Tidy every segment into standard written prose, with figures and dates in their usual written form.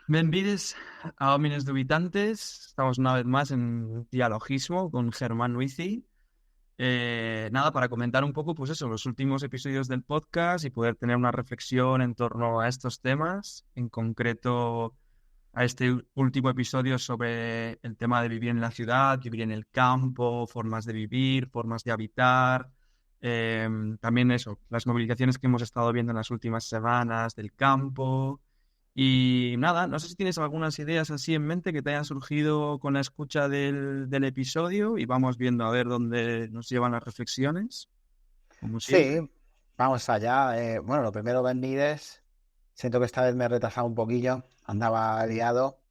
Bienvenidos a Homines Dubitantes. Estamos una vez más en dialogismo con Germán Luisi. Nada, para comentar un poco, pues eso, los últimos episodios del podcast y poder tener una reflexión en torno a estos temas, en concreto a este último episodio sobre el tema de vivir en la ciudad, vivir en el campo, formas de vivir, formas de habitar. También eso, las movilizaciones que hemos estado viendo en las últimas semanas del campo. Y nada, no sé si tienes algunas ideas así en mente que te hayan surgido con la escucha del episodio y vamos viendo a ver dónde nos llevan las reflexiones, como siempre. Sí, vamos allá. Bueno, lo primero, Benvides. Siento que esta vez me he retrasado un poquillo, andaba liado.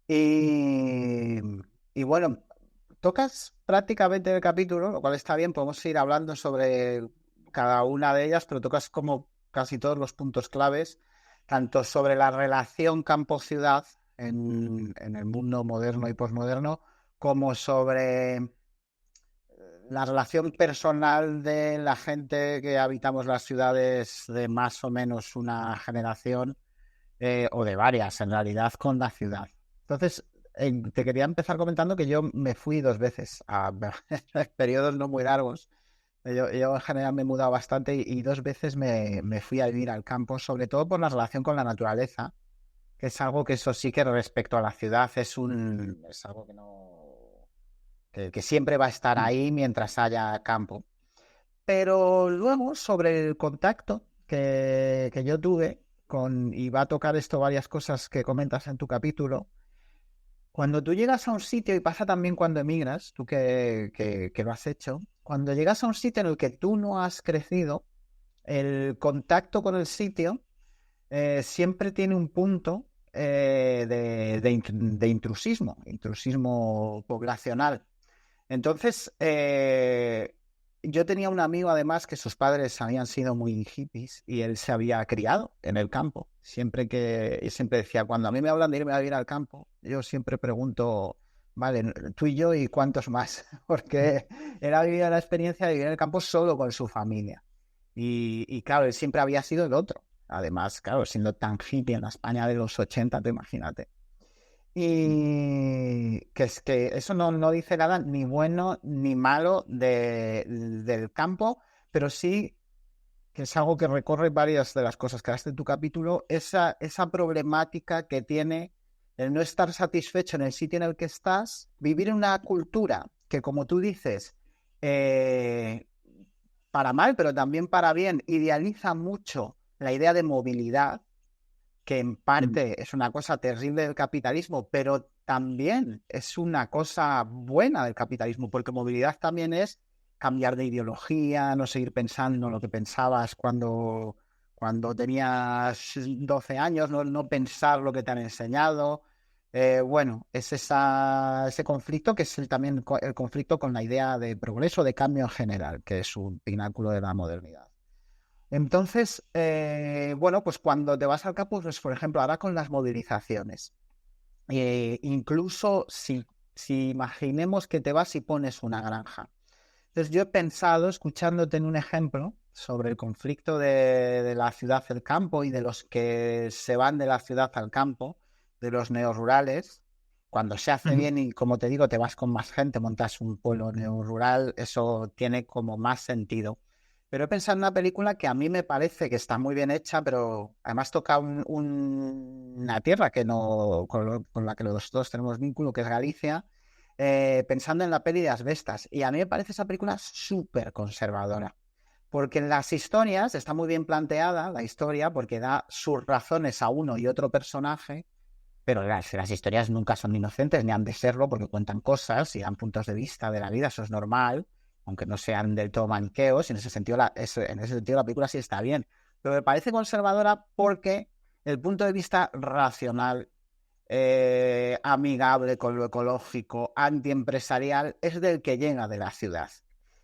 Y, y bueno, tocas prácticamente el capítulo, lo cual está bien, podemos ir hablando sobre cada una de ellas, pero tocas como casi todos los puntos claves, tanto sobre la relación campo-ciudad en el mundo moderno y posmoderno, como sobre la relación personal de la gente que habitamos las ciudades de más o menos una generación, o de varias en realidad, con la ciudad. Entonces, te quería empezar comentando que yo me fui 2 veces a periodos no muy largos. Yo en general me he mudado bastante y 2 veces me fui a vivir al campo, sobre todo por la relación con la naturaleza, que es algo que eso sí que respecto a la ciudad es algo que no que siempre va a estar ahí mientras haya campo. Pero luego, sobre el contacto que yo tuve y va a tocar esto varias cosas que comentas en tu capítulo, cuando tú llegas a un sitio, y pasa también cuando emigras, tú que lo has hecho, cuando llegas a un sitio en el que tú no has crecido, el contacto con el sitio siempre tiene un punto de intrusismo poblacional. Entonces, yo tenía un amigo además que sus padres habían sido muy hippies y él se había criado en el campo. Y siempre decía, cuando a mí me hablan de irme a vivir al campo, yo siempre pregunto, vale, tú y yo y cuántos más, porque él ha vivido la experiencia de vivir en el campo solo con su familia. Y claro, él siempre había sido el otro. Además, claro, siendo tan hippie en la España de los 80, te imagínate. Y que es que eso no dice nada ni bueno ni malo del campo, pero sí que es algo que recorre varias de las cosas que haces en tu capítulo, esa problemática que tiene el no estar satisfecho en el sitio en el que estás, vivir en una cultura que, como tú dices, eh, para mal, pero también para bien, idealiza mucho la idea de movilidad, que en Mm. parte es una cosa terrible del capitalismo, pero también es una cosa buena del capitalismo, porque movilidad también es cambiar de ideología, no seguir pensando lo que pensabas cuando tenías 12 años, no pensar lo que te han enseñado. Bueno, es ese conflicto que es también el conflicto con la idea de progreso, de cambio en general, que es un pináculo de la modernidad. Entonces, bueno, pues cuando te vas al campo, pues por ejemplo, ahora con las movilizaciones, incluso si imaginemos que te vas y pones una granja. Entonces, yo he pensado, escuchándote en un ejemplo sobre el conflicto de la ciudad al campo y de los que se van de la ciudad al campo, de los neorurales, cuando se hace Ujú. bien y, como te digo, te vas con más gente, montas un pueblo neorural, eso tiene como más sentido. Pero he pensado en una película que a mí me parece que está muy bien hecha, pero además toca una tierra que no, con la que los dos tenemos vínculo, que es Galicia, pensando en la peli de Asbestas. Y a mí me parece esa película súper conservadora. Porque en las historias está muy bien planteada la historia, porque da sus razones a uno y otro personaje, pero las historias nunca son inocentes ni han de serlo, porque cuentan cosas y dan puntos de vista de la vida, eso es normal, aunque no sean del todo maniqueos, y en ese sentido la película sí está bien. Pero me parece conservadora porque el punto de vista racional, amigable con lo ecológico, antiempresarial, es del que llega de la ciudad.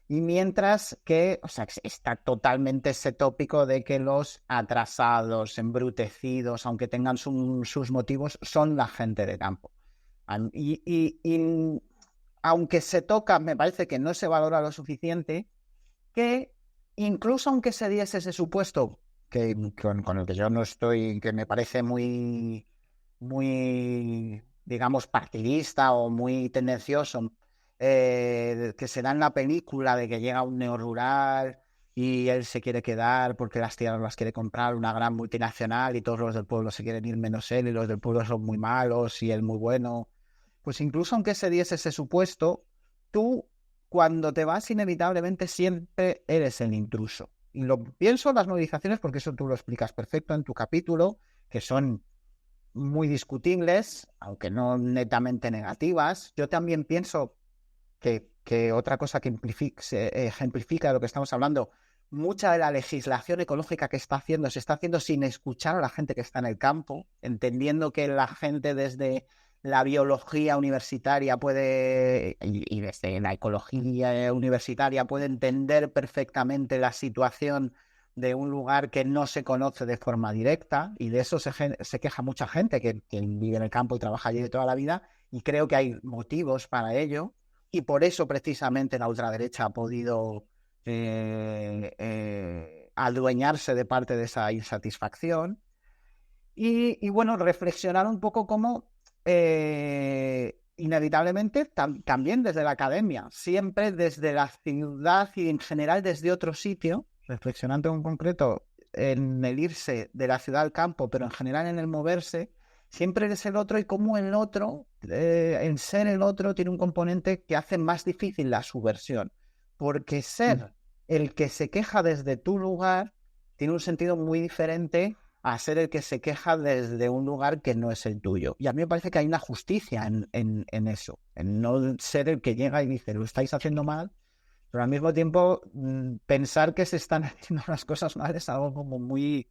Y mientras que, o sea, está totalmente ese tópico de que los atrasados, embrutecidos, aunque tengan sus motivos, son la gente de campo. Y aunque se toca, me parece que no se valora lo suficiente, que incluso aunque se diese ese supuesto, con el que yo no estoy, que me parece muy muy, digamos, partidista o muy tendencioso, que se da en la película de que llega un neorural y él se quiere quedar porque las tierras las quiere comprar una gran multinacional y todos los del pueblo se quieren ir menos él y los del pueblo son muy malos y él muy bueno. Pues incluso aunque se diese ese supuesto, tú cuando te vas inevitablemente siempre eres el intruso. Y lo pienso en las movilizaciones porque eso tú lo explicas perfecto en tu capítulo, que son muy discutibles, aunque no netamente negativas. Yo también pienso que otra cosa que ejemplifica lo que estamos hablando, mucha de la legislación ecológica que está haciendo se está haciendo sin escuchar a la gente que está en el campo, entendiendo que la gente desde la biología universitaria puede, y desde la ecología universitaria puede entender perfectamente la situación de un lugar que no se conoce de forma directa, y de eso se queja mucha gente que vive en el campo y trabaja allí de toda la vida, y creo que hay motivos para ello, y por eso precisamente la ultraderecha ha podido adueñarse de parte de esa insatisfacción. Y bueno, reflexionar un poco cómo inevitablemente también desde la academia, siempre desde la ciudad y en general desde otro sitio, reflexionando en concreto en el irse de la ciudad al campo, pero en general en el moverse, siempre es el otro y cómo el otro, en ser el otro, tiene un componente que hace más difícil la subversión, porque ser el que se queja desde tu lugar tiene un sentido muy diferente a ser el que se queja desde un lugar que no es el tuyo. Y a mí me parece que hay una justicia en eso, en no ser el que llega y dice, lo estáis haciendo mal, pero al mismo tiempo pensar que se están haciendo las cosas mal es algo como muy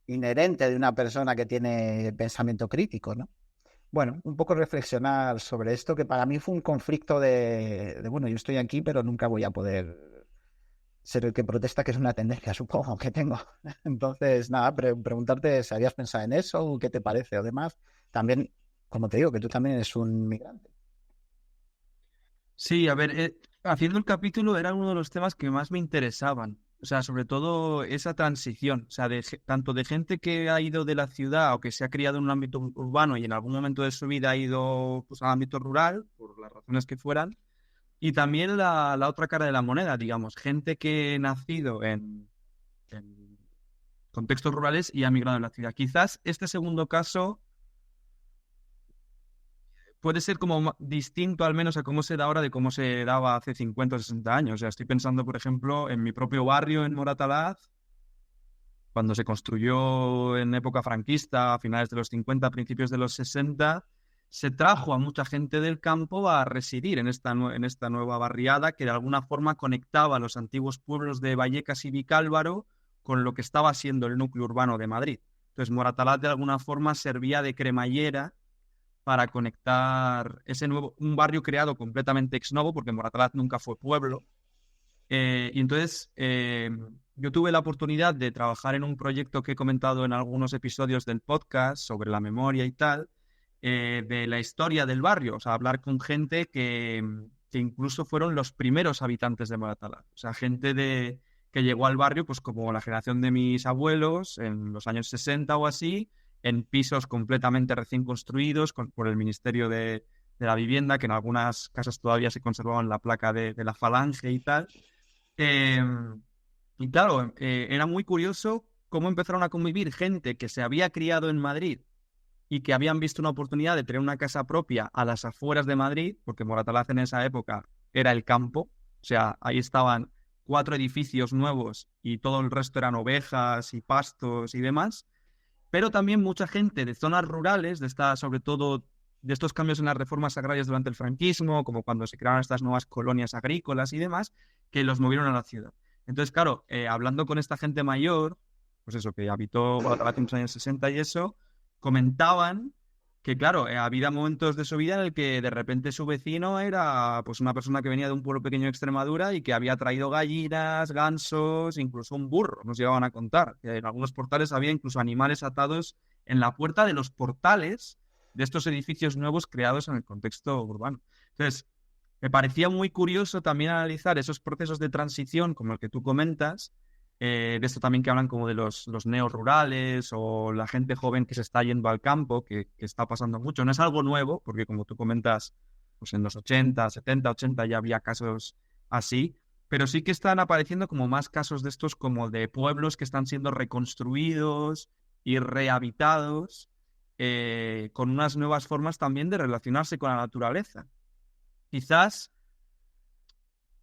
inherente de una persona que tiene pensamiento crítico, ¿no? Bueno, un poco reflexionar sobre esto, que para mí fue un conflicto bueno, yo estoy aquí, pero nunca voy a poder ser el que protesta, que es una tendencia, supongo, que tengo. Entonces, nada, preguntarte si habías pensado en eso o qué te parece. Además, también, como te digo, que tú también eres un migrante. Sí, a ver, haciendo el capítulo era uno de los temas que más me interesaban. O sea, sobre todo esa transición, o sea, tanto de gente que ha ido de la ciudad o que se ha criado en un ámbito urbano y en algún momento de su vida ha ido pues, al ámbito rural, por las razones que fueran, y también la otra cara de la moneda, digamos, gente que ha nacido en contextos rurales y ha migrado a la ciudad. Quizás este segundo caso puede ser como distinto al menos a cómo se da ahora de cómo se daba hace 50 o 60 años. O sea, estoy pensando, por ejemplo, en mi propio barrio en Moratalaz, cuando se construyó en época franquista, a finales de los 50, principios de los 60, se trajo a mucha gente del campo a residir en esta nueva barriada que de alguna forma conectaba los antiguos pueblos de Vallecas y Vicálvaro con lo que estaba siendo el núcleo urbano de Madrid. Entonces, Moratalaz de alguna forma servía de cremallera para conectar un barrio creado completamente ex novo, porque Moratalaz nunca fue pueblo. Y entonces yo tuve la oportunidad de trabajar en un proyecto que he comentado en algunos episodios del podcast sobre la memoria y tal, de la historia del barrio, o sea, hablar con gente que incluso fueron los primeros habitantes de Moratalaz, o sea, que llegó al barrio pues como la generación de mis abuelos en los años 60 o así, en pisos completamente recién construidos por el Ministerio de la Vivienda, que en algunas casas todavía se conservaban la placa de la Falange y tal. Eh, y claro, era muy curioso cómo empezaron a convivir gente que se había criado en Madrid y que habían visto una oportunidad de tener una casa propia a las afueras de Madrid, porque Moratalaz en esa época era el campo, o sea, ahí estaban 4 edificios nuevos y todo el resto eran ovejas y pastos y demás, pero también mucha gente de zonas rurales, sobre todo de estos cambios en las reformas agrarias durante el franquismo, como cuando se crearon estas nuevas colonias agrícolas y demás, que los movieron a la ciudad. Entonces, claro, hablando con esta gente mayor, pues eso, que habitó Guadalajara en los años 60 y eso, comentaban que, claro, había momentos de su vida en el que de repente su vecino era pues una persona que venía de un pueblo pequeño de Extremadura y que había traído gallinas, gansos, incluso un burro, nos llegaban a contar, que en algunos portales había incluso animales atados en la puerta de los portales de estos edificios nuevos creados en el contexto urbano. Entonces, me parecía muy curioso también analizar esos procesos de transición, como el que tú comentas, de esto también que hablan como de los neorurales o la gente joven que se está yendo al campo, que está pasando mucho. No es algo nuevo, porque como tú comentas, pues en los 80, 70, 80 ya había casos así, pero sí que están apareciendo como más casos de estos como de pueblos que están siendo reconstruidos y rehabitados con unas nuevas formas también de relacionarse con la naturaleza. Quizás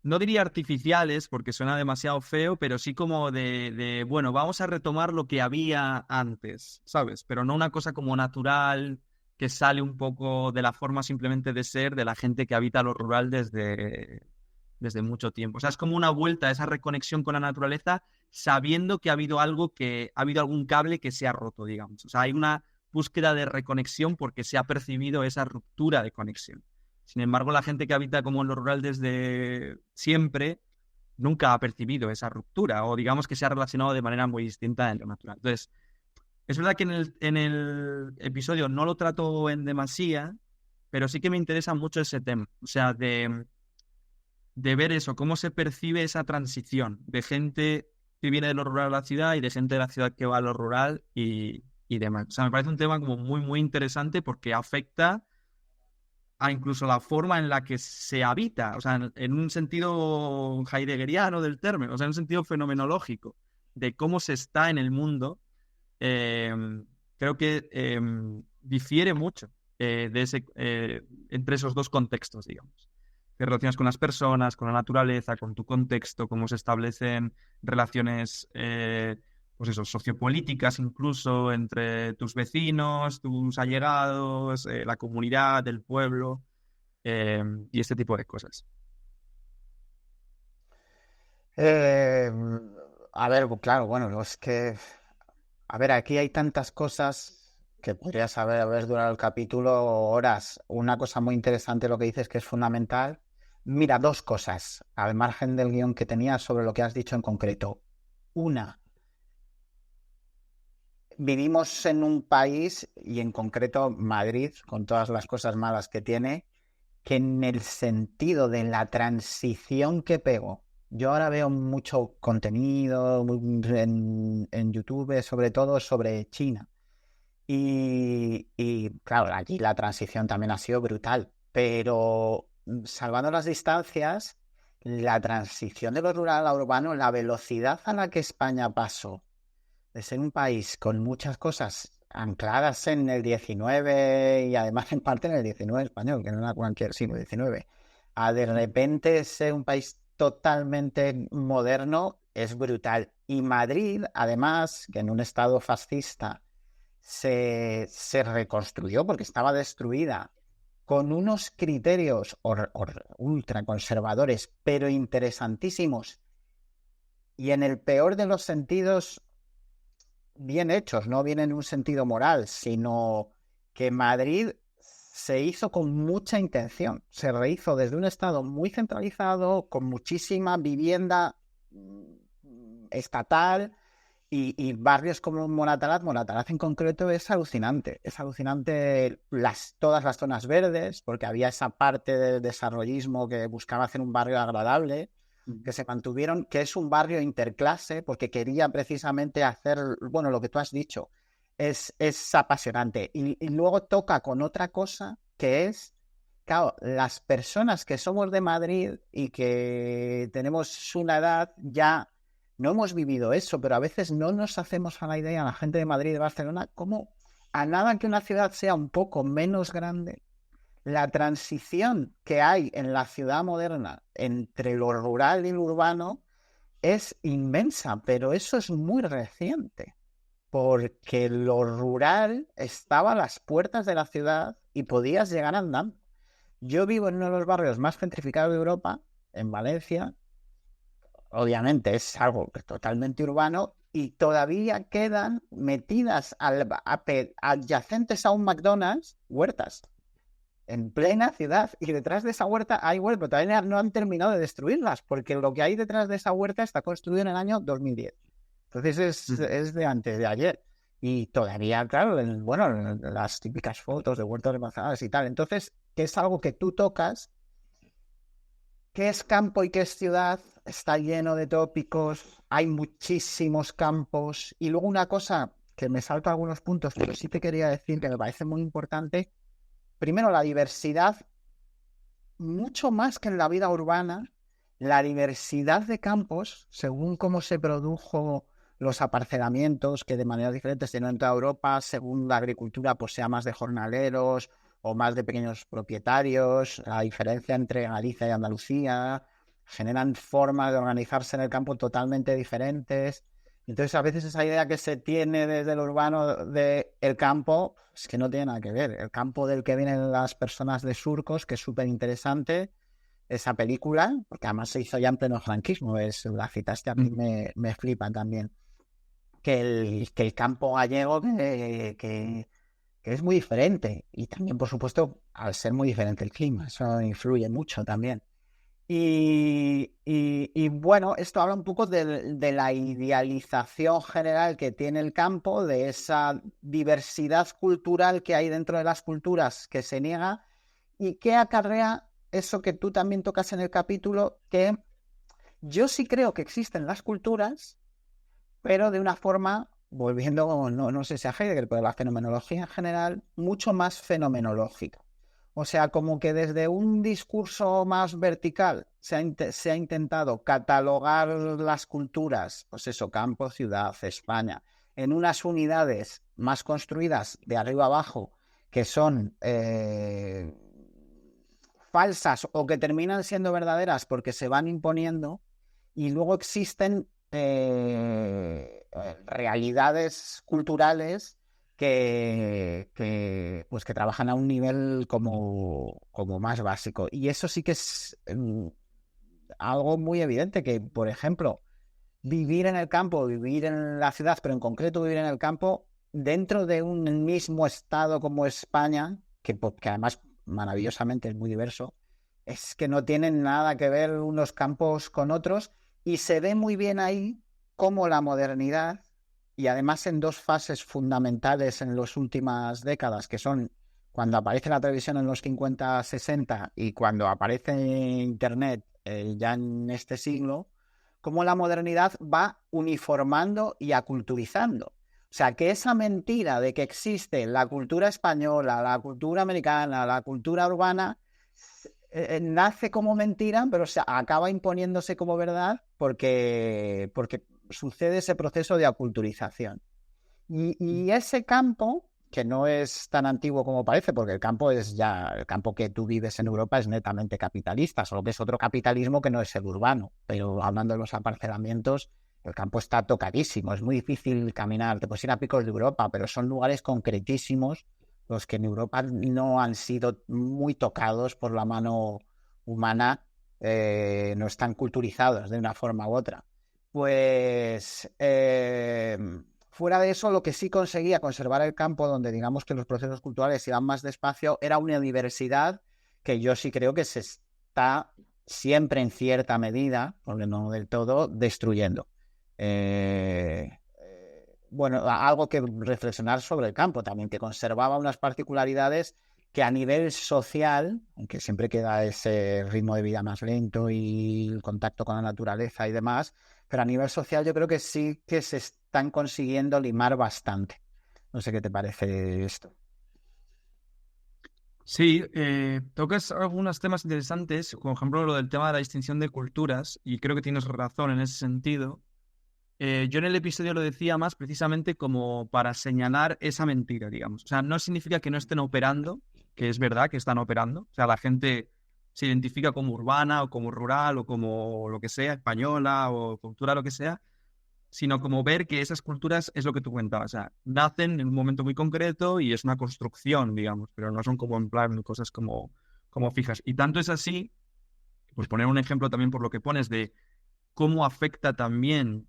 no diría artificiales porque suena demasiado feo, pero sí como bueno, vamos a retomar lo que había antes, ¿sabes? Pero no una cosa como natural que sale un poco de la forma simplemente de ser de la gente que habita lo rural desde mucho tiempo. O sea, es como una vuelta a esa reconexión con la naturaleza sabiendo que ha habido algún cable que se ha roto, digamos. O sea, hay una búsqueda de reconexión porque se ha percibido esa ruptura de conexión. Sin embargo, la gente que habita como en lo rural desde siempre nunca ha percibido esa ruptura o digamos que se ha relacionado de manera muy distinta en lo natural. Entonces, es verdad que en el episodio no lo trato en demasía, pero sí que me interesa mucho ese tema. O sea, de ver eso, cómo se percibe esa transición de gente que viene de lo rural a la ciudad y de gente de la ciudad que va a lo rural y demás. O sea, me parece un tema como muy, muy interesante porque afecta a incluso la forma en la que se habita, o sea, en un sentido heideggeriano del término, o sea, en un sentido fenomenológico de cómo se está en el mundo, eh, creo que difiere mucho entre esos dos contextos, digamos. Te relacionas con las personas, con la naturaleza, con tu contexto, cómo se establecen relaciones pues eso, sociopolíticas incluso entre tus vecinos, tus allegados, la comunidad, el pueblo y este tipo de cosas. Eh, a ver, claro, bueno, es que, a ver, aquí hay tantas cosas que podrías haber durado el capítulo horas. Una cosa muy interesante lo que dices que es fundamental. Mira, dos cosas, al margen del guión que tenía sobre lo que has dicho en concreto. Una, vivimos en un país, y en concreto Madrid, con todas las cosas malas que tiene, que en el sentido de la transición que pegó, yo ahora veo mucho contenido en YouTube, sobre todo sobre China. Y claro, allí la transición también ha sido brutal, pero salvando las distancias, la transición de lo rural a lo urbano, la velocidad a la que España pasó de ser un país con muchas cosas ancladas en el 19 y además en parte en el 19 español, que no era cualquier siglo XIX, a de repente ser un país totalmente moderno es brutal. Y Madrid, además, que en un estado fascista se reconstruyó porque estaba destruida con unos criterios ultra conservadores, pero interesantísimos. Y en el peor de los sentidos, bien hechos, no bien en un sentido moral, sino que Madrid se hizo con mucha intención. Se rehizo desde un estado muy centralizado, con muchísima vivienda estatal y barrios como Moratalaz. Moratalaz en concreto es alucinante todas las zonas verdes, porque había esa parte del desarrollismo que buscaba hacer un barrio agradable, que se mantuvieron, que es un barrio interclase, porque quería precisamente hacer, bueno, lo que tú has dicho, es apasionante. Y luego toca con otra cosa, que es, claro, las personas que somos de Madrid y que tenemos una edad ya no hemos vivido eso, pero a veces no nos hacemos a la idea, la gente de Madrid y de Barcelona, como a nada que una ciudad sea un poco menos grande, la transición que hay en la ciudad moderna entre lo rural y lo urbano es inmensa, pero eso es muy reciente, porque lo rural estaba a las puertas de la ciudad y podías llegar andando. Yo vivo en uno de los barrios más gentrificados de Europa, en Valencia. Obviamente es algo totalmente urbano y todavía quedan metidas adyacentes a un McDonald's huertas en plena ciudad, y detrás de esa huerta hay huertas, pero todavía no han terminado de destruirlas porque lo que hay detrás de esa huerta está construido en el año 2010. Entonces es de antes de ayer y todavía, claro, bueno, las típicas fotos de huertas de manzanas y tal. Entonces, que es algo que tú tocas, qué es campo y qué es ciudad. está lleno de tópicos, hay muchísimos campos. Y luego una cosa que me salto algunos puntos, pero sí te quería decir que me parece muy importante. Primero, la diversidad, mucho más que en la vida urbana, la diversidad de campos, según cómo se produjo los aparcelamientos, que de maneras diferentes tienen en toda Europa, según la agricultura, pues sea más de jornaleros o más de pequeños propietarios, la diferencia entre Galicia y Andalucía, generan formas de organizarse en el campo totalmente diferentes. Entonces, a veces esa idea que se tiene desde lo urbano del campo, es que no tiene nada que ver. El campo del que vienen las personas de Surcos, que es súper interesante, esa película, porque además se hizo ya en pleno franquismo, la citaste, a mí me flipa también, que el campo gallego que es muy diferente, y también, por supuesto, al ser muy diferente el clima, eso influye mucho también. Y bueno, esto habla un poco de la idealización general que tiene el campo, de esa diversidad cultural que hay dentro de las culturas que se niega y que acarrea eso que tú también tocas en el capítulo, que yo sí creo que existen las culturas, pero de una forma, volviendo, no sé si a Heidegger, pero la fenomenología en general, mucho más fenomenológica. O sea, como que desde un discurso más vertical se ha intentado catalogar las culturas, pues eso, campo, ciudad, España, en unas unidades más construidas de arriba abajo, que son falsas o que terminan siendo verdaderas porque se van imponiendo, y luego existen realidades culturales pues que trabajan a un nivel como más básico. Y eso sí que es algo muy evidente, que, por ejemplo, vivir en el campo, vivir en la ciudad, pero en concreto vivir en el campo, dentro de un mismo estado como España, que además maravillosamente es muy diverso, es que no tienen nada que ver unos campos con otros, y se ve muy bien ahí cómo la modernidad, y además en dos fases fundamentales en las últimas décadas, que son cuando aparece la televisión en los 50-60 y cuando aparece Internet ya en este siglo, cómo la modernidad va uniformando y aculturizando. O sea, que esa mentira de que existe la cultura española, la cultura americana, la cultura urbana, nace como mentira, pero se acaba imponiéndose como verdad porque sucede ese proceso de aculturización. Y ese campo, que no es tan antiguo como parece, porque el campo que tú vives en Europa es netamente capitalista, solo que es otro capitalismo que no es el urbano. Pero hablando de los aparcelamientos, el campo está tocadísimo, es muy difícil caminar, te puedes ir a picos de Europa, pero son lugares concretísimos los que en Europa no han sido muy tocados por la mano humana, no están culturizados de una forma u otra. Pues fuera de eso, lo que sí conseguía conservar el campo, donde digamos que los procesos culturales iban más despacio, era una diversidad que yo sí creo que se está siempre en cierta medida, porque no del todo, destruyendo. Bueno, algo que reflexionar sobre el campo también, que conservaba unas particularidades que a nivel social, aunque siempre queda ese ritmo de vida más lento y el contacto con la naturaleza y demás, pero a nivel social yo creo que sí que se están consiguiendo limar bastante. No sé qué te parece esto. Sí, tocas algunos temas interesantes, como por ejemplo lo del tema de la distinción de culturas, y creo que tienes razón en ese sentido. Yo en el episodio lo decía más precisamente como para señalar esa mentira, digamos. O sea, no significa que no estén operando, que es verdad que están operando. O sea, la gente se identifica como urbana o como rural o como lo que sea, española o cultura, lo que sea, sino como ver que esas culturas es lo que tú cuentabas. O sea, nacen en un momento muy concreto y es una construcción, digamos, pero no son como en plan cosas como fijas. Y tanto es así, pues poner un ejemplo también por lo que pones de cómo afecta también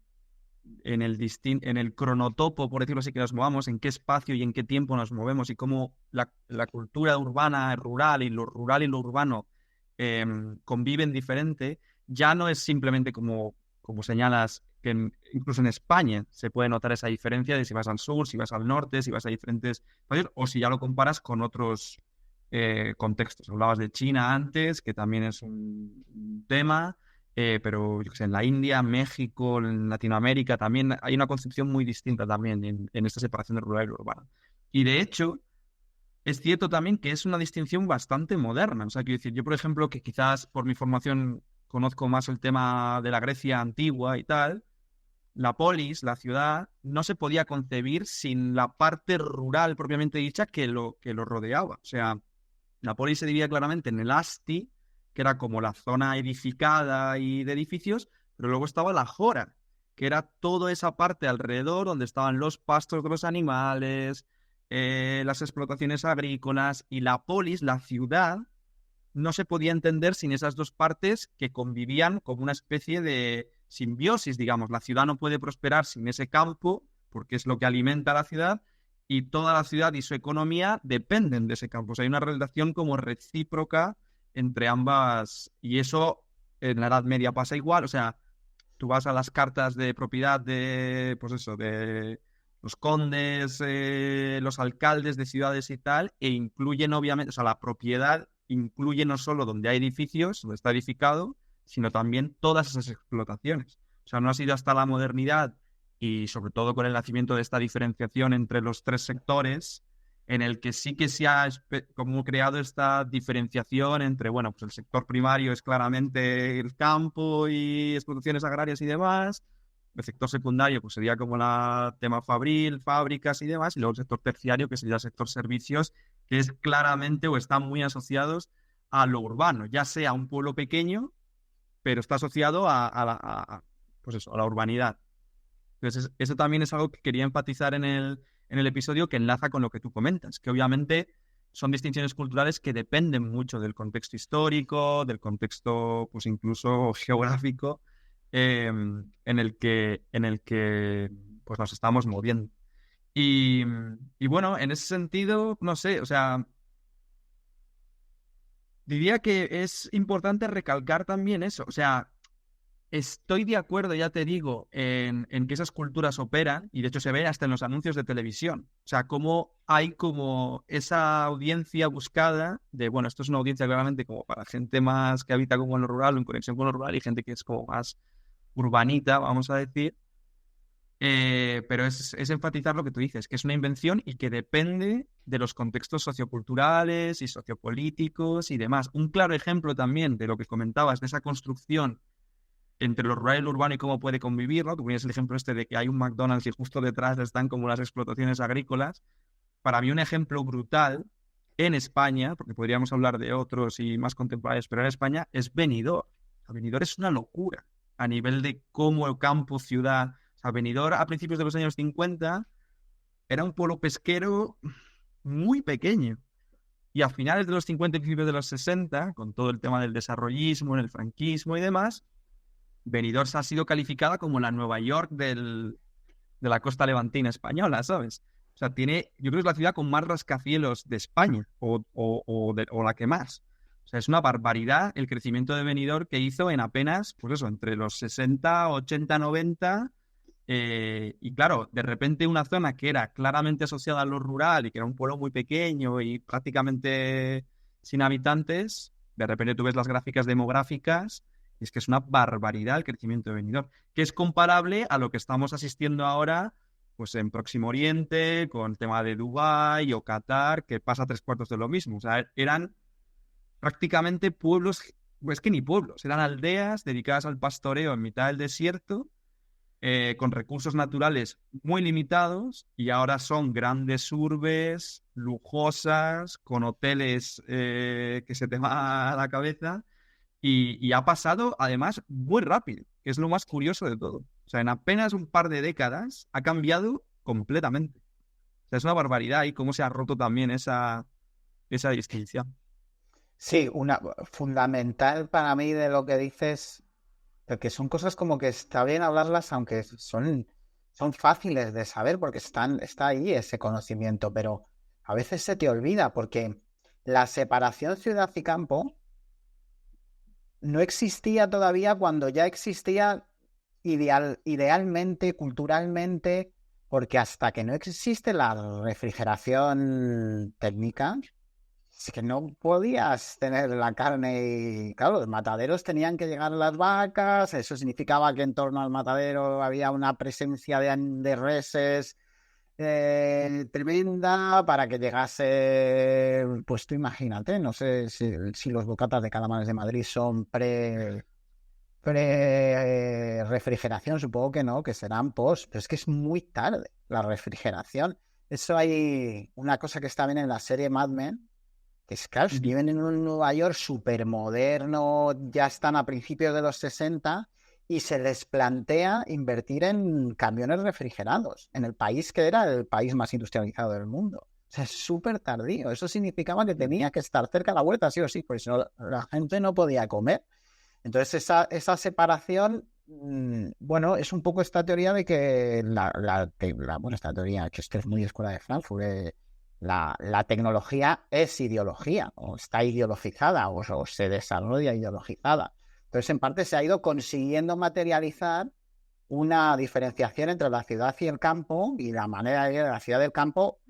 en el cronotopo, por decirlo así, que nos movamos, en qué espacio y en qué tiempo nos movemos y cómo la cultura urbana, rural y lo urbano conviven diferente, ya no es simplemente como señalas, que incluso en España se puede notar esa diferencia de si vas al sur, si vas al norte, si vas a diferentes países, o si ya lo comparas con otros contextos. Hablabas de China antes, que también es un tema. pero yo qué sé, en la India, México, en Latinoamérica también hay una concepción muy distinta también en esta separación de rural y urbano. Y de hecho, es cierto también que es una distinción bastante moderna. O sea, quiero decir, yo por ejemplo, que quizás por mi formación conozco más el tema de la Grecia antigua y tal, la polis, la ciudad, no se podía concebir sin la parte rural propiamente dicha que lo rodeaba. O sea, la polis se dividía claramente en el asti, que era como la zona edificada y de edificios, pero luego estaba la jora, que era toda esa parte alrededor donde estaban los pastos de los animales, las explotaciones agrícolas, y la polis, la ciudad, no se podía entender sin esas dos partes que convivían como una especie de simbiosis, digamos. La ciudad no puede prosperar sin ese campo, porque es lo que alimenta a la ciudad, y toda la ciudad y su economía dependen de ese campo. O sea, hay una relación como recíproca entre ambas, y eso en la Edad Media pasa igual. O sea, tú vas a las cartas de propiedad de, pues eso, de los condes, los alcaldes de ciudades y tal, e incluyen obviamente, o sea, la propiedad incluye no solo donde hay edificios, donde está edificado, sino también todas esas explotaciones. O sea, no ha sido hasta la modernidad y sobre todo con el nacimiento de esta diferenciación entre los tres sectores, en el que sí que se ha como creado esta diferenciación entre, bueno, pues el sector primario es claramente el campo y explotaciones agrarias y demás. El sector secundario pues sería como la tema fabril, fábricas y demás, y luego el sector terciario, que sería el sector servicios, que es claramente o están muy asociados a lo urbano, ya sea un pueblo pequeño, pero está asociado pues eso, a la urbanidad. Entonces, eso también es algo que quería enfatizar en el episodio, que enlaza con lo que tú comentas, que obviamente son distinciones culturales que dependen mucho del contexto histórico, del contexto, pues incluso geográfico, en el que pues nos estamos moviendo. Y, y bueno, en ese sentido, no sé, o sea, diría que es importante recalcar también eso. O sea, estoy de acuerdo, ya te digo, en que esas culturas operan, y de hecho se ve hasta en los anuncios de televisión. O sea, cómo hay como esa audiencia buscada de, bueno, esto es una audiencia claramente como para gente más que habita como en lo rural o en conexión con lo rural, y gente que es como más urbanita, vamos a decir. Pero es enfatizar lo que tú dices, que es una invención y que depende de los contextos socioculturales y sociopolíticos y demás. Un claro ejemplo también de lo que comentabas, de esa construcción entre lo rural y lo urbano y cómo puede convivir, ¿no? Tú ponías el ejemplo este de que hay un McDonald's y justo detrás están como las explotaciones agrícolas. Para mí un ejemplo brutal en España, porque podríamos hablar de otros y más contemporáneos, pero en España es Benidorm. O sea, Benidorm es una locura a nivel de cómo el campo, ciudad. O sea, Benidorm a principios de los años 50 era un pueblo pesquero muy pequeño. Y a finales de los 50 y principios de los 60, con todo el tema del desarrollismo, en el franquismo y demás, Benidorm ha sido calificada como la Nueva York de la costa levantina española, ¿sabes? O sea, yo creo que es la ciudad con más rascacielos de España, o la que más. O sea, es una barbaridad el crecimiento de Benidorm que hizo en apenas, pues eso, entre los 60, 80, 90. Y claro, de repente una zona que era claramente asociada a lo rural y que era un pueblo muy pequeño y prácticamente sin habitantes, de repente tú ves las gráficas demográficas y es que es una barbaridad el crecimiento de Benidorm, que es comparable a lo que estamos asistiendo ahora pues en Próximo Oriente, con el tema de Dubái o Qatar, que pasa tres cuartos de lo mismo. O sea, eran prácticamente pueblos, pues que ni pueblos, eran aldeas dedicadas al pastoreo en mitad del desierto, con recursos naturales muy limitados, y ahora son grandes urbes, lujosas, con hoteles que se te va a la cabeza, y ha pasado además muy rápido, que es lo más curioso de todo. O sea, en apenas un par de décadas ha cambiado completamente. O sea, es una barbaridad y cómo se ha roto también esa distinción. Sí, una fundamental para mí de lo que dices, porque son cosas como que está bien hablarlas, aunque son fáciles de saber porque está ahí ese conocimiento, pero a veces se te olvida porque la separación ciudad y campo no existía todavía cuando ya existía idealmente, culturalmente, porque hasta que no existe la refrigeración técnica, es que no podías tener la carne y, claro, los mataderos tenían que llegar las vacas, eso significaba que en torno al matadero había una presencia de reses tremenda para que llegase, pues tú imagínate, no sé si los bocatas de calamares de Madrid son refrigeración, supongo que no, que serán post, pero es que es muy tarde la refrigeración. Eso hay una cosa que está bien en la serie Mad Men, que es claro, viven en un Nueva York súper moderno, ya están a principios de los 60 y se les plantea invertir en camiones refrigerados, en el país que era el país más industrializado del mundo. O sea, es súper tardío. Eso significaba que tenía que estar cerca de la huerta, sí o sí, porque si no, la gente no podía comer. Entonces, esa separación, bueno, es un poco esta teoría de que bueno, esta teoría que es muy escuela de Frankfurt, la tecnología es ideología, o está ideologizada, o se desarrolla ideologizada. Entonces, en parte se ha ido consiguiendo materializar una diferenciación entre la ciudad y el campo, y la manera de la ciudad del campo,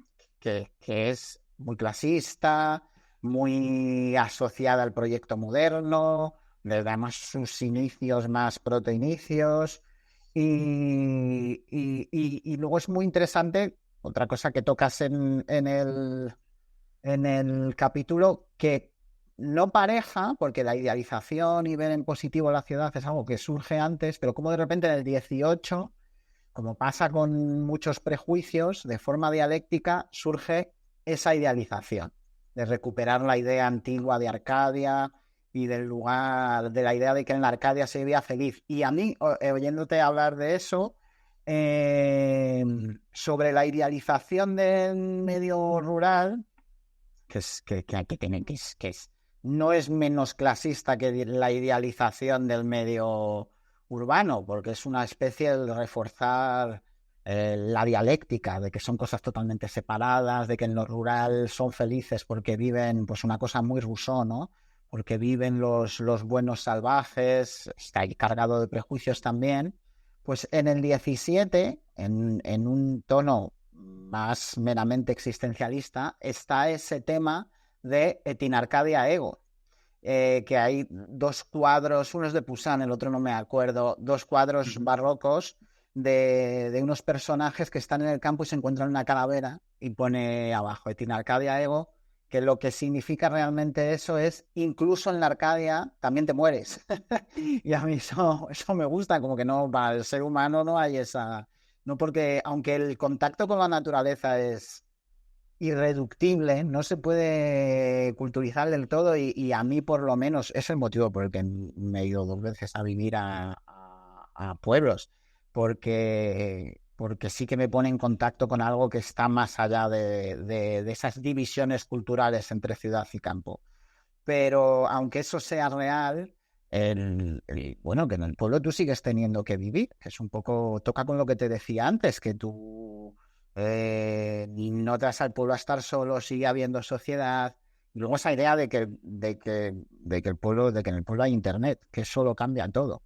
que es muy clasista, muy asociada al proyecto moderno, desde además sus inicios más protoinicios, y luego es muy interesante, otra cosa que tocas en el capítulo, que no pareja, porque la idealización y ver en positivo la ciudad es algo que surge antes, pero como de repente en el 18, como pasa con muchos prejuicios, de forma dialéctica surge esa idealización, de recuperar la idea antigua de Arcadia y del lugar, de la idea de que en la Arcadia se vivía feliz. Y a mí, oyéndote hablar de eso, sobre la idealización del medio rural, no es menos clasista que la idealización del medio urbano, porque es una especie de reforzar la dialéctica, de que son cosas totalmente separadas, de que en lo rural son felices porque viven, pues una cosa muy Rousseau, ¿no? Porque viven los buenos salvajes, está ahí cargado de prejuicios también. Pues en el 17, en un tono más meramente existencialista, está ese tema de Etinarcadia Ego, que hay dos cuadros, uno es de Poussin, el otro no me acuerdo, dos cuadros barrocos de unos personajes que están en el campo y se encuentran una calavera y pone abajo Etinarcadia Ego, que lo que significa realmente eso es, incluso en la Arcadia también te mueres. Y a mí eso me gusta, como que no, para el ser humano no hay esa... No, porque aunque el contacto con la naturaleza es irreductible, no se puede culturizar del todo, y a mí por lo menos es el motivo por el que me he ido 2 veces a vivir a pueblos, porque sí que me pone en contacto con algo que está más allá de esas divisiones culturales entre ciudad y campo. Pero aunque eso sea real, bueno, que en el pueblo tú sigues teniendo que vivir, que es un poco, toca con lo que te decía antes, que tú no te vas al pueblo a estar solo, sigue habiendo sociedad. Y luego esa idea de que en el pueblo hay internet, que eso lo cambia todo.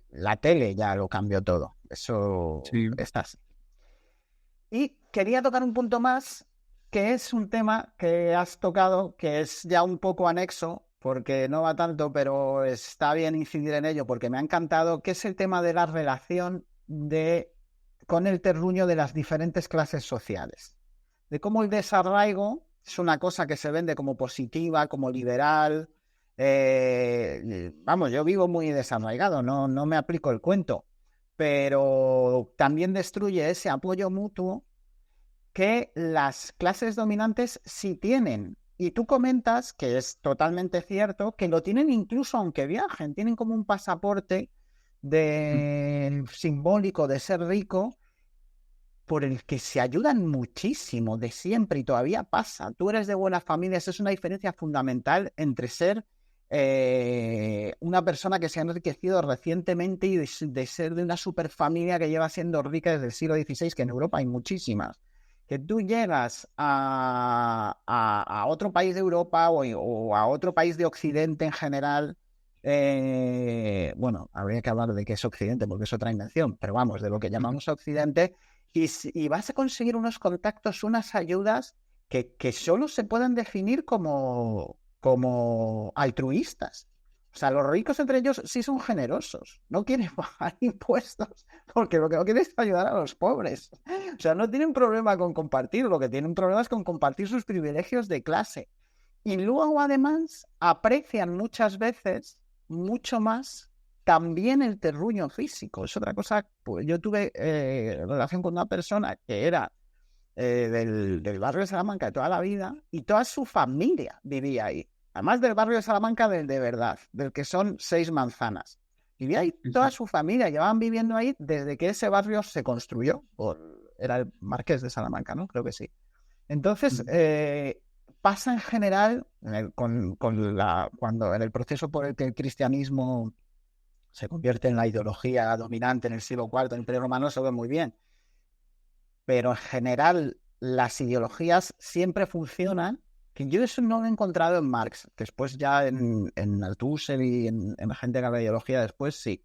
La tele ya lo cambió todo. Eso Sí. está así. Y quería tocar un punto más, que es un tema que has tocado, que es ya un poco anexo, porque no va tanto, pero está bien incidir en ello, porque me ha encantado, que es el tema de la relación con el terruño de las diferentes clases sociales. De cómo el desarraigo es una cosa que se vende como positiva, como liberal. Vamos, yo vivo muy desarraigado, no me aplico el cuento, pero también destruye ese apoyo mutuo que las clases dominantes sí tienen. Y tú comentas, que es totalmente cierto, que lo tienen incluso aunque viajen, tienen como un pasaporte simbólico de ser rico, por el que se ayudan muchísimo de siempre y todavía pasa. Tú eres de buenas familias, es una diferencia fundamental entre ser una persona que se ha enriquecido recientemente y de ser de una superfamilia que lleva siendo rica desde el siglo XVI, que en Europa hay muchísimas. Que tú llegas a otro país de Europa o a otro país de Occidente en general, bueno, habría que hablar de qué es Occidente porque es otra invención, pero vamos, de lo que llamamos Occidente, y vas a conseguir unos contactos, unas ayudas que solo se pueden definir como altruistas. O sea, los ricos entre ellos sí son generosos, no quieren pagar impuestos, porque lo que no quieren es ayudar a los pobres. O sea, no tienen problema con compartir, lo que tienen problema es con compartir sus privilegios de clase. Y luego, además, aprecian muchas veces mucho más también el terruño físico. Es otra cosa, pues yo tuve relación con una persona que era del barrio de Salamanca de toda la vida y toda su familia vivía ahí. Además del barrio de Salamanca del de verdad, del que son 6 manzanas. Vivía ahí Sí, toda sí. su familia, llevaban viviendo ahí desde que ese barrio se construyó. Era el Marqués de Salamanca, ¿no? Creo que sí. Entonces, Mm. pasa en general, cuando en el proceso por el que el cristianismo se convierte en la ideología dominante en el siglo IV, el Imperio Romano, se ve muy bien. Pero en general las ideologías siempre funcionan, que yo eso no lo he encontrado en Marx, después ya en Althusser y en la gente que habla de ideología después sí.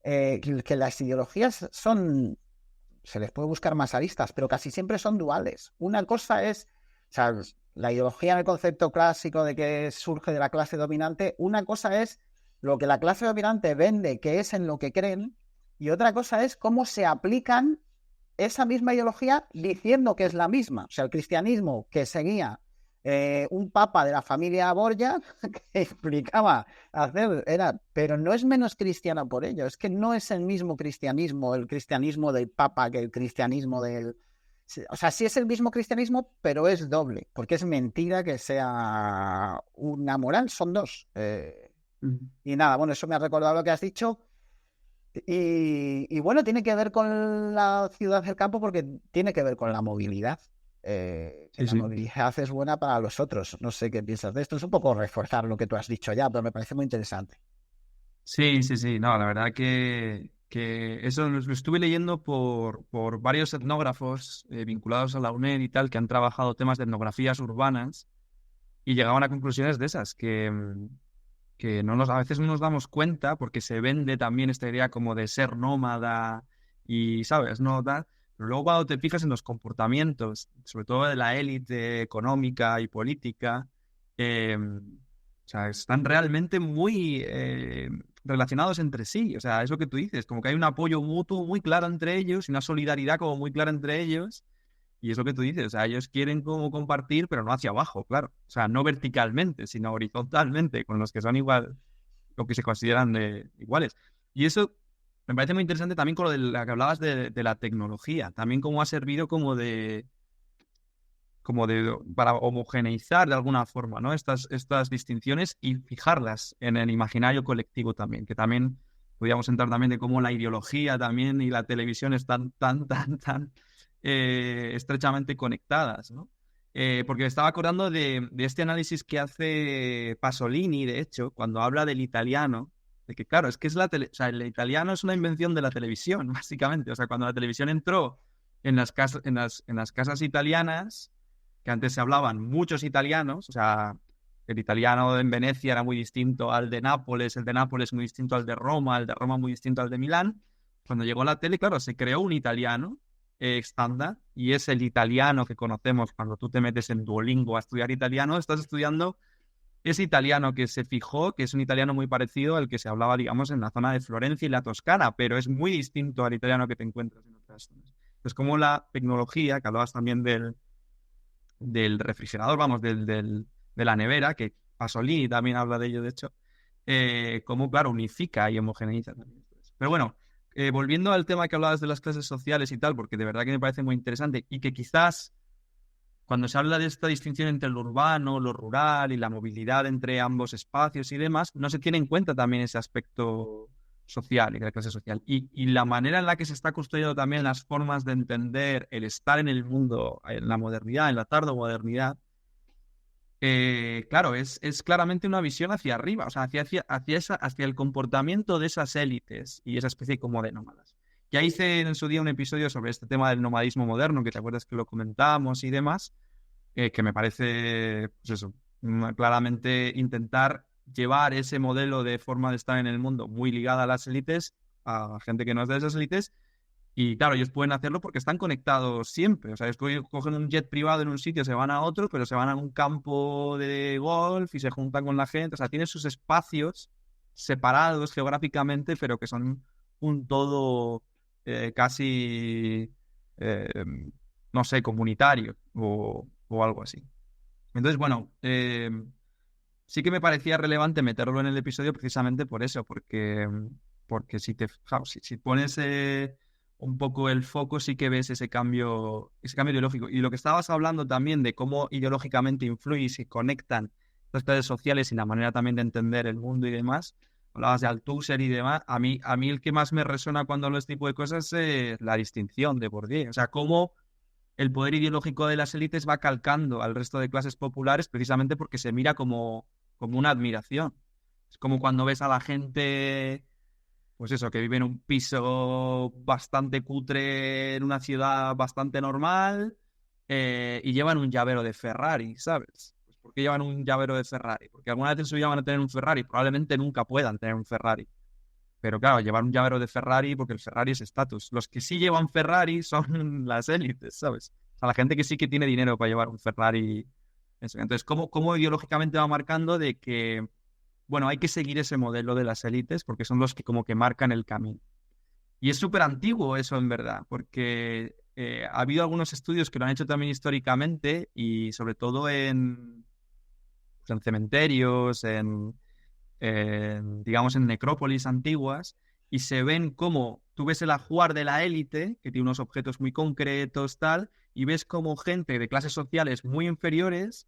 Que las ideologías se les puede buscar más aristas, pero casi siempre son duales. Una cosa es, o sea, la ideología en el concepto clásico de que surge de la clase dominante, una cosa es lo que la clase dominante vende, que es en lo que creen, y otra cosa es cómo se aplican esa misma ideología diciendo que es la misma. O sea, el cristianismo que seguía un papa de la familia Borgia que explicaba pero no es menos cristiano por ello, es que no es el mismo cristianismo, el cristianismo del papa que el cristianismo del... O sea, sí es el mismo cristianismo, pero es doble, porque es mentira que sea una moral, son dos. Mm. Y nada, bueno, eso me ha recordado lo que has dicho. Y bueno, tiene que ver con la ciudad del campo porque tiene que ver con la movilidad. Que Sí, la sí. movilidad es buena para los otros. No sé qué piensas de esto. Es un poco reforzar lo que tú has dicho ya, pero me parece muy interesante. Sí, sí, sí. No, la verdad que eso lo estuve leyendo por varios etnógrafos vinculados a la UNED y tal, que han trabajado temas de etnografías urbanas y llegaban a conclusiones de esas, que a veces no nos damos cuenta porque se vende también esta idea como de ser nómada y, ¿sabes? No da. Pero luego cuando te fijas en los comportamientos, sobre todo de la élite económica y política, o sea, están realmente muy relacionados entre sí. O sea, es lo que tú dices, como que hay un apoyo mutuo muy claro entre ellos y una solidaridad como muy clara entre ellos. Y es lo que tú dices, o sea, ellos quieren como compartir, pero no hacia abajo, claro. O sea, no verticalmente, sino horizontalmente, con los que son igual, lo que se consideran iguales. Y eso me parece muy interesante también con lo de la que hablabas de la tecnología, también cómo ha servido para homogeneizar de alguna forma, ¿no? Estas distinciones y fijarlas en el imaginario colectivo también, que también podríamos entrar también de cómo la ideología también y la televisión están tan estrechamente conectadas, ¿no? Porque me estaba acordando de este análisis que hace Pasolini, de hecho, cuando habla del italiano, de que claro, es que o sea, el italiano es una invención de la televisión, básicamente. O sea, cuando la televisión entró en las casas italianas, que antes se hablaban muchos italianos, o sea, el italiano en Venecia era muy distinto al de Nápoles, el de Nápoles muy distinto al de Roma, el de Roma muy distinto al de Milán. Cuando llegó la tele, claro, se creó un italiano estándar y es el italiano que conocemos cuando tú te metes en Duolingo a estudiar italiano, estás estudiando ese italiano que se fijó, que es un italiano muy parecido al que se hablaba, digamos, en la zona de Florencia y la Toscana, pero es muy distinto al italiano que te encuentras en otras zonas. Pues como la tecnología, que hablabas también del refrigerador, vamos, de la nevera, que Pasolini también habla de ello, de hecho, cómo, claro, unifica y homogeneiza también. Pero bueno, volviendo al tema que hablabas de las clases sociales y tal, porque de verdad que me parece muy interesante y que quizás cuando se habla de esta distinción entre lo urbano, lo rural y la movilidad entre ambos espacios y demás, no se tiene en cuenta también ese aspecto social y de la clase social. Y la manera en la que se está construyendo también las formas de entender el estar en el mundo, en la modernidad, en la tardomodernidad, claro, es claramente una visión hacia arriba, o sea, hacia el comportamiento de esas élites y esa especie como de nómadas. Ya hice en su día un episodio sobre este tema del nomadismo moderno, que te acuerdas que lo comentamos y demás, que me parece, pues eso, claramente intentar llevar ese modelo de forma de estar en el mundo muy ligada a las élites, a gente que no es de esas élites, Y claro, ellos pueden hacerlo porque están conectados siempre. O sea, cogen un jet privado en un sitio, se van a otro, pero se van a un campo de golf y se juntan con la gente. O sea, tienen sus espacios separados geográficamente, pero que son un todo casi, eh, no sé, comunitario o algo así. Entonces, bueno, sí que me parecía relevante meterlo en el episodio precisamente por eso, porque si pones un poco el foco, sí que ves ese cambio ideológico. Y lo que estabas hablando también de cómo ideológicamente influye y se conectan las redes sociales y la manera también de entender el mundo y demás. Hablabas de Althusser y demás. A mí el que más me resuena cuando hablo de este tipo de cosas es la distinción de Bourdieu. O sea, cómo el poder ideológico de las élites va calcando al resto de clases populares precisamente porque se mira como una admiración. Es como cuando ves a la gente, pues eso, que vive en un piso bastante cutre en una ciudad bastante normal y llevan un llavero de Ferrari, ¿sabes? Pues ¿por qué llevan un llavero de Ferrari? Porque alguna vez en su vida van a tener un Ferrari, probablemente nunca puedan tener un Ferrari. Pero claro, llevar un llavero de Ferrari porque el Ferrari es estatus. Los que sí llevan Ferrari son las élites, ¿sabes? O sea, la gente que sí que tiene dinero para llevar un Ferrari. Eso. Entonces, ¿cómo ideológicamente va marcando de que, bueno, hay que seguir ese modelo de las élites porque son los que como que marcan el camino? Y es súper antiguo eso en verdad, porque ha habido algunos estudios que lo han hecho también históricamente y sobre todo en cementerios, digamos, en necrópolis antiguas, y se ven como tú ves el ajuar de la élite, que tiene unos objetos muy concretos, tal, y ves como gente de clases sociales muy inferiores,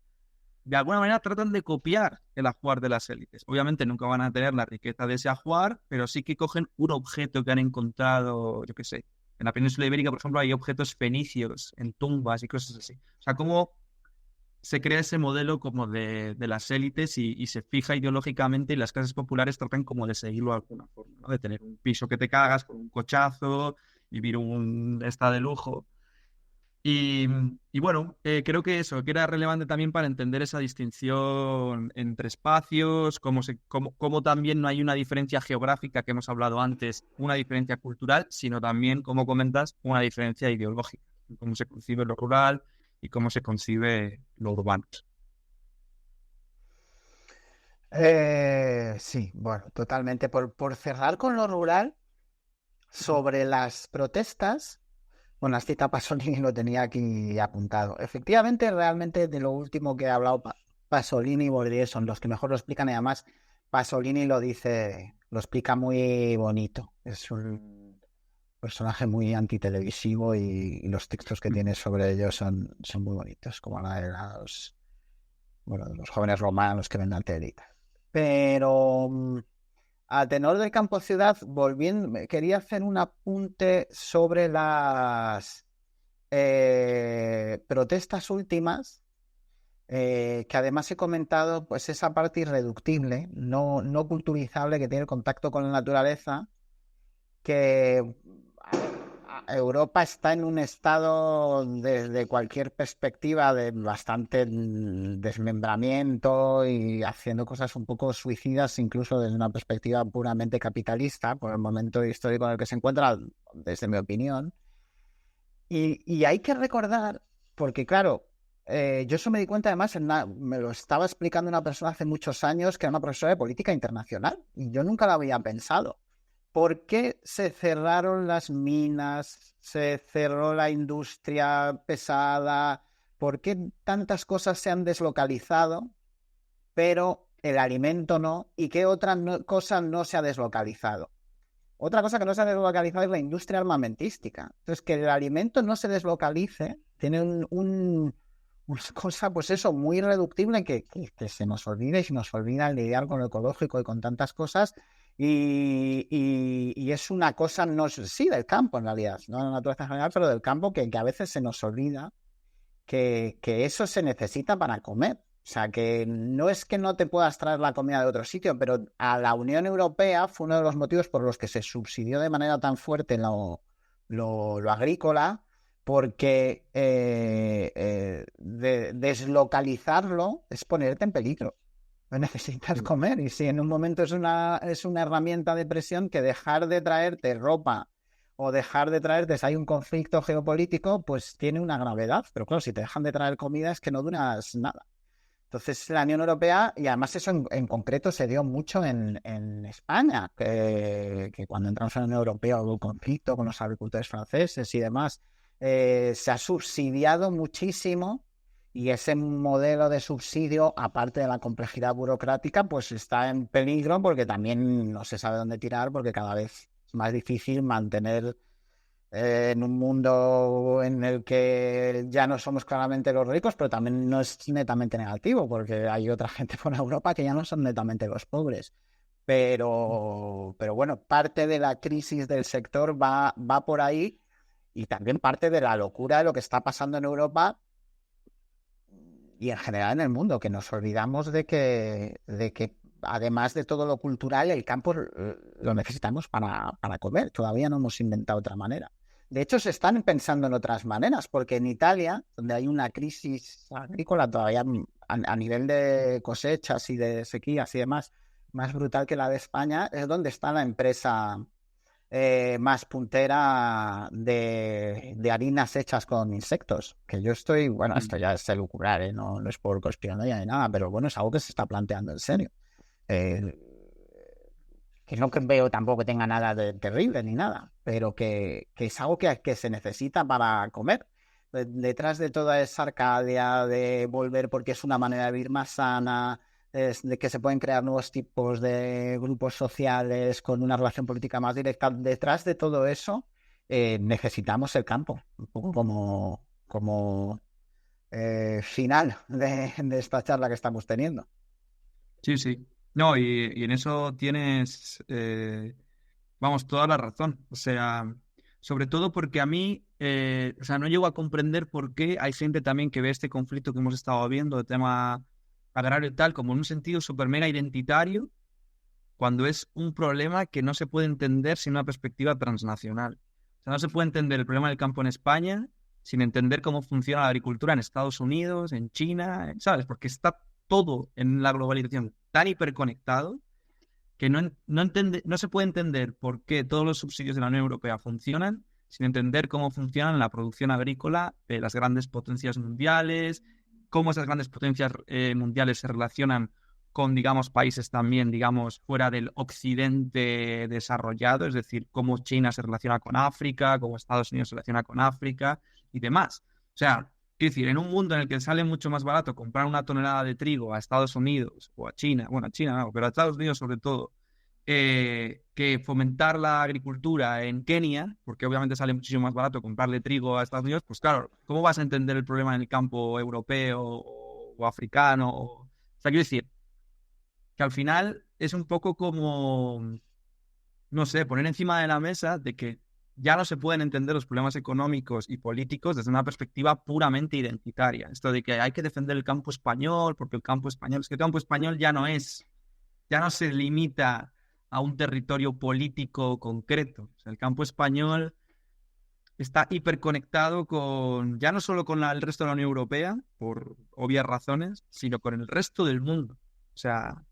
de alguna manera tratan de copiar el ajuar de las élites. Obviamente nunca van a tener la riqueza de ese ajuar, pero sí que cogen un objeto que han encontrado, yo qué sé. En la península ibérica, por ejemplo, hay objetos fenicios en tumbas y cosas así. O sea, como se crea ese modelo como de las élites y se fija ideológicamente y las clases populares tratan como de seguirlo de alguna forma, ¿no? De tener un piso que te cagas con un cochazo, vivir un estado de lujo. Y, y bueno, creo que eso, que era relevante también para entender esa distinción entre espacios, cómo también no hay una diferencia geográfica que hemos hablado antes, una diferencia cultural, sino también, como comentas, una diferencia ideológica, cómo se concibe lo rural y cómo se concibe lo urbano. Sí, bueno, totalmente. Por cerrar con lo rural, sobre las protestas, bueno, has citado Pasolini, lo tenía aquí apuntado. Efectivamente, realmente de lo último que ha hablado Pasolini y Bourdieu son los que mejor lo explican y además Pasolini lo dice, lo explica muy bonito. Es un personaje muy antitelevisivo y los textos que tiene sobre ello son muy bonitos, como la de de los jóvenes romanos que ven la tele y tal. Pero a tenor del campo ciudad, volviendo, quería hacer un apunte sobre las protestas últimas, que además he comentado, pues esa parte irreductible, no culturizable, que tiene el contacto con la naturaleza, que Europa está en un estado desde cualquier perspectiva de bastante desmembramiento y haciendo cosas un poco suicidas, incluso desde una perspectiva puramente capitalista, por el momento histórico en el que se encuentra, desde mi opinión. Y hay que recordar, porque claro, yo eso me di cuenta además, me lo estaba explicando una persona hace muchos años que era una profesora de política internacional y yo nunca lo había pensado. ¿Por qué se cerraron las minas? ¿Se cerró la industria pesada? ¿Por qué tantas cosas se han deslocalizado, pero el alimento no? ¿Y qué otra cosa no se ha deslocalizado? Otra cosa que no se ha deslocalizado es la industria armamentística. Entonces, que el alimento no se deslocalice tiene una cosa, pues eso, muy irreductible que se nos olvida y se nos olvida lidiar con lo ecológico y con tantas cosas. Y es una cosa, no sí, del campo en realidad, no de la naturaleza en general, pero del campo que a veces se nos olvida que eso se necesita para comer. O sea, que no es que no te puedas traer la comida de otro sitio, pero a la Unión Europea fue uno de los motivos por los que se subsidió de manera tan fuerte lo agrícola, porque deslocalizarlo es ponerte en peligro. Necesitas comer y si en un momento es una herramienta de presión, que dejar de traerte ropa o dejar de traerte, si hay un conflicto geopolítico, pues tiene una gravedad. Pero claro, si te dejan de traer comida es que no duras nada. Entonces, la Unión Europea, y además eso en concreto se dio mucho en España, que cuando entramos en la Unión Europea hubo un conflicto con los agricultores franceses y demás, se ha subsidiado muchísimo y ese modelo de subsidio, aparte de la complejidad burocrática, pues está en peligro porque también no se sabe dónde tirar porque cada vez es más difícil mantener en un mundo en el que ya no somos claramente los ricos, pero también no es netamente negativo, porque hay otra gente por Europa que ya no son netamente los pobres. Pero bueno, parte de la crisis del sector va por ahí y también parte de la locura de lo que está pasando en Europa y en general en el mundo, que nos olvidamos de que además de todo lo cultural, el campo lo necesitamos para comer. Todavía no hemos inventado otra manera. De hecho, se están pensando en otras maneras, porque en Italia, donde hay una crisis agrícola todavía a nivel de cosechas y de sequías y demás, más brutal que la de España, es donde está la empresa más puntera de harinas hechas con insectos. Que yo estoy, bueno, esto ya es elucubrar, no es por conspiranoia ni nada, pero bueno, es algo que se está planteando en serio. Eh, que no veo tampoco que tenga nada de terrible ni nada, pero que es algo que se necesita para comer. Detrás de toda esa Arcadia de volver porque es una manera de vivir más sana, de que se pueden crear nuevos tipos de grupos sociales con una relación política más directa, detrás de todo eso necesitamos el campo, un poco como final de esta charla que estamos teniendo. Sí, sí. No, y en eso tienes, vamos, toda la razón. O sea, sobre todo porque a mí, o sea, no llego a comprender por qué hay gente también que ve este conflicto que hemos estado viendo, de tema agrario y tal, como en un sentido súper mega identitario, cuando es un problema que no se puede entender sin una perspectiva transnacional. O sea, no se puede entender el problema del campo en España sin entender cómo funciona la agricultura en Estados Unidos, en China, ¿sabes? Porque está todo en la globalización tan hiperconectado que no se puede entender por qué todos los subsidios de la Unión Europea funcionan sin entender cómo funcionan la producción agrícola de las grandes potencias mundiales, cómo esas grandes potencias mundiales se relacionan con, digamos, países también, digamos, fuera del occidente desarrollado, es decir, cómo China se relaciona con África, cómo Estados Unidos se relaciona con África y demás. O sea, quiero decir, en un mundo en el que sale mucho más barato comprar una tonelada de trigo a Estados Unidos o a China, bueno, a China no, pero a Estados Unidos sobre todo, que fomentar la agricultura en Kenia, porque obviamente sale muchísimo más barato comprarle trigo a Estados Unidos, pues claro, ¿cómo vas a entender el problema en el campo europeo o africano? O sea, quiero decir, que al final es un poco como, no sé, poner encima de la mesa de que ya no se pueden entender los problemas económicos y políticos desde una perspectiva puramente identitaria. Esto de que hay que defender el campo español porque el campo español, es que el campo español ya no se limita a un territorio político concreto. O sea, el campo español está hiperconectado con, ya no solo con el resto de la Unión Europea, por obvias razones, sino con el resto del mundo. O sea,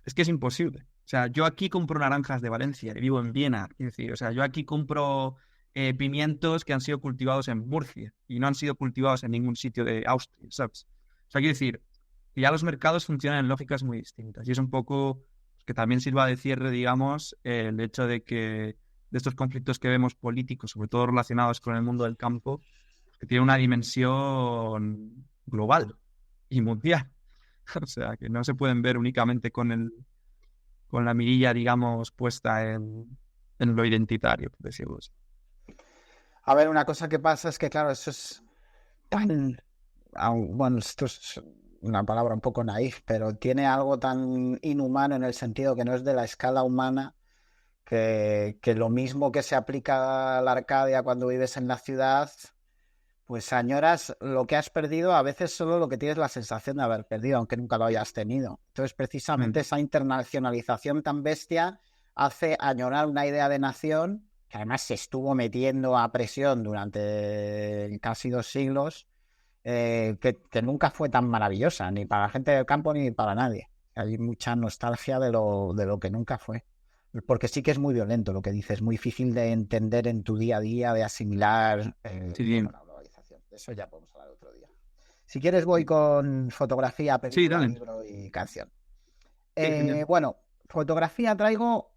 es que es imposible. O sea, yo aquí compro naranjas de Valencia y vivo en Viena. Es decir, o sea, yo aquí compro pimientos que han sido cultivados en Murcia y no han sido cultivados en ningún sitio de Austria, ¿sabes? O sea, quiero decir que ya los mercados funcionan en lógicas muy distintas y es un poco que también sirva de cierre, digamos, el hecho de que de estos conflictos que vemos políticos, sobre todo relacionados con el mundo del campo, que tiene una dimensión global y mundial. O sea, que no se pueden ver únicamente con la mirilla, digamos, puesta en lo identitario, por decirlo así. A ver, una cosa que pasa es que, claro, eso es tan... Bueno, esto es una palabra un poco naif, pero tiene algo tan inhumano en el sentido que no es de la escala humana, que lo mismo que se aplica a la Arcadia cuando vives en la ciudad, pues añoras lo que has perdido, a veces solo lo que tienes la sensación de haber perdido, aunque nunca lo hayas tenido. Entonces, precisamente esa internacionalización tan bestia hace añorar una idea de nación que además se estuvo metiendo a presión durante casi 2 siglos, que nunca fue tan maravillosa, ni para la gente del campo ni para nadie. Hay mucha nostalgia de lo que nunca fue. porque sí que es muy violento lo que dices, muy difícil de entender en tu día a día, de asimilar Sí, la globalización. De eso ya podemos hablar otro día. Si quieres voy con fotografía, sí, película, dale. libro y canción. Sí, genial. Bueno, fotografía traigo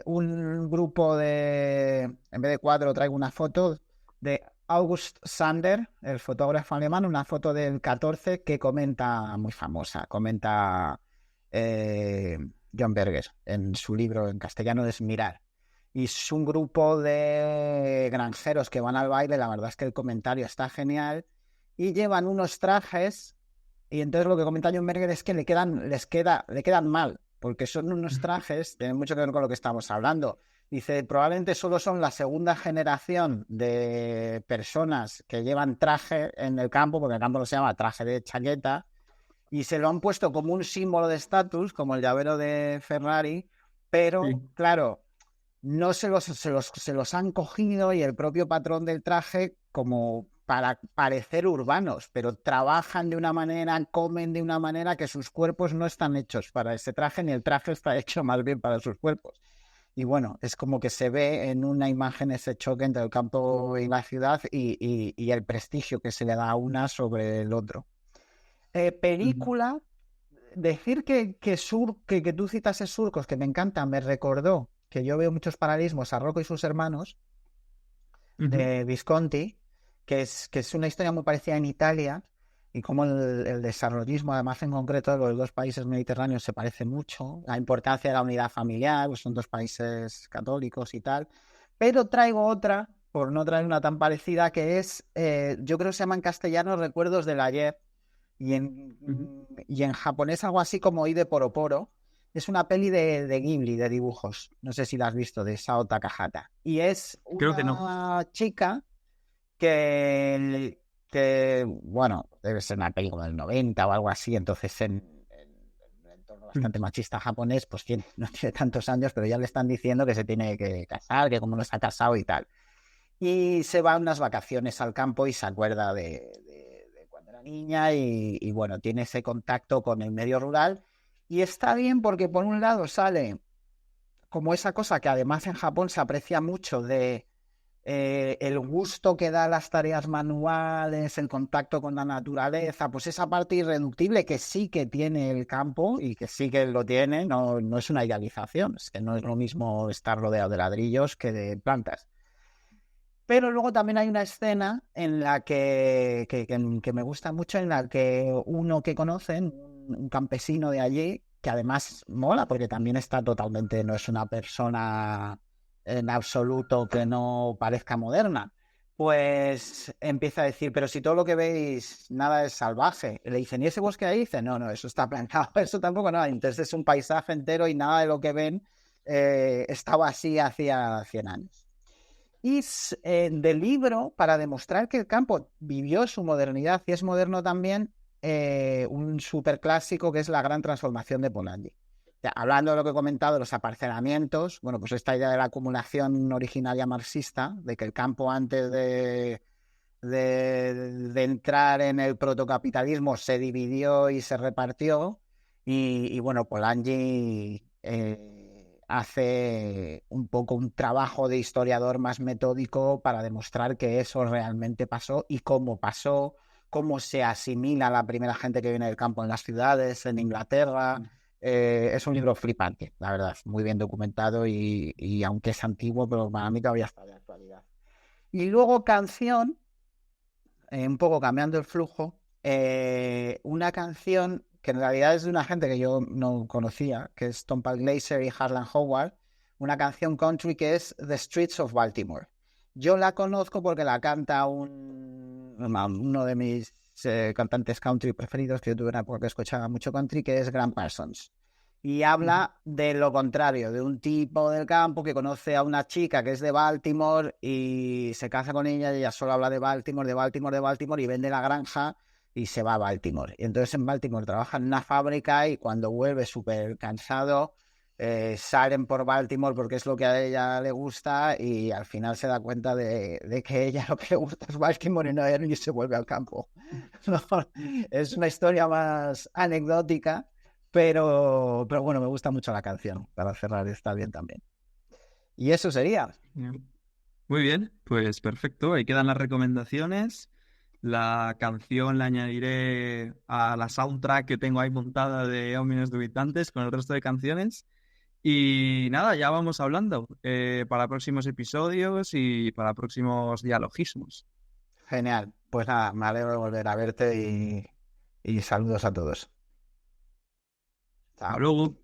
un grupo en vez de cuadro traigo una foto de August Sander, el fotógrafo alemán, una foto del 14 que comenta, muy famosa, comenta eh, John Berger en su libro en castellano es Mirar. Y es un grupo de granjeros que van al baile, la verdad es que el comentario está genial y llevan unos trajes y entonces lo que comenta John Berger es que le quedan mal, porque son unos trajes, tienen mucho que ver con lo que estamos hablando. Dice, probablemente solo son la segunda generación de personas que llevan traje en el campo, porque el campo no se llama traje de chaqueta, y se lo han puesto como un símbolo de estatus, como el llavero de Ferrari, pero Sí. claro, no se los han cogido y el propio patrón del traje como para parecer urbanos, pero trabajan de una manera, comen de una manera que sus cuerpos no están hechos para ese traje, ni el traje está hecho más bien para sus cuerpos. Y bueno, es como que se ve en una imagen ese choque entre el campo y la ciudad y el prestigio que se le da a una sobre el otro. Ujú. Película, decir que tú citas Surcos, que me encanta, me recordó que yo veo muchos paralelismos a Rocco y sus hermanos Ujú. de Visconti, que es una historia muy parecida en Italia y como el desarrollismo, además en concreto de los dos países mediterráneos, se parece mucho, la importancia de la unidad familiar, pues son dos países católicos y tal, pero traigo otra, por no traer una tan parecida, que es, yo creo que se llama en castellano Recuerdos del Ayer, Ujú. y en japonés algo así como Ide Poroporo. Es una peli de Ghibli, de dibujos. No sé si la has visto, de Sao Takahata. Y es Creo que no. una chica bueno, debe ser una película del 90 o algo así. Entonces, en un entorno Ujú. bastante machista japonés, pues no tiene tantos años, pero ya le están diciendo que se tiene que casar, que como no está casado y tal. Y se va a unas vacaciones al campo y se acuerda de cuando era niña y bueno, tiene ese contacto con el medio rural. Y está bien porque por un lado sale como esa cosa que además en Japón se aprecia mucho de el gusto que da las tareas manuales, el contacto con la naturaleza, pues esa parte irreductible que sí que tiene el campo y que sí que lo tiene, no es una idealización, es que no es lo mismo estar rodeado de ladrillos que de plantas. Pero luego también hay una escena en la que me gusta mucho, en la que uno que conocen, un campesino de allí, que además mola porque también está totalmente, no es una persona en absoluto que no parezca moderna, pues empieza a decir, pero si todo lo que veis nada es salvaje. Le dicen, ¿y ese bosque ahí? Dice, no, eso está plantado, eso tampoco nada. Entonces es un paisaje entero y nada de lo que ven estaba así hacía 100 años. Y del libro, para demostrar que el campo vivió su modernidad y es moderno también, un superclásico que es La Gran Transformación de Polanyi. Ya, hablando de lo que he comentado, los aparcelamientos, bueno, pues esta idea de la acumulación originaria marxista, de que el campo antes de entrar en el protocapitalismo se dividió y se repartió, y bueno, Polanyi hace un poco un trabajo de historiador más metódico para demostrar que eso realmente pasó y cómo se asimila la primera gente que viene del campo en las ciudades, en Inglaterra. Es un libro flipante, la verdad, muy bien documentado y aunque es antiguo, pero para mí todavía está de actualidad. Y luego canción, un poco cambiando el flujo, una canción que en realidad es de una gente que yo no conocía, que es Tom Glaser y Harlan Howard, una canción country que es The Streets of Baltimore. Yo la conozco porque la canta uno de mis cantantes country preferidos, que yo tuve una época que escuchaba mucho country, que es Grant Parsons. Y Ujú. habla de lo contrario, de un tipo del campo que conoce a una chica que es de Baltimore y se casa con ella y ella solo habla de Baltimore, de Baltimore, de Baltimore y vende la granja y se va a Baltimore. Y entonces en Baltimore trabaja en una fábrica y cuando vuelve súper cansado, salen por Baltimore porque es lo que a ella le gusta y al final se da cuenta de que a ella lo que le gusta es Baltimore y no él y se vuelve al campo. No, es una historia más anecdótica, pero bueno, me gusta mucho la canción. Para cerrar está bien también. Y eso sería. Muy bien, pues perfecto. Ahí quedan las recomendaciones. La canción la añadiré a la soundtrack que tengo ahí montada de Homines Dubitantes con el resto de canciones. Y nada, ya vamos hablando para próximos episodios y para próximos dialogismos. Genial. Pues nada, me alegro de volver a verte y saludos a todos. Hasta Chao. luego.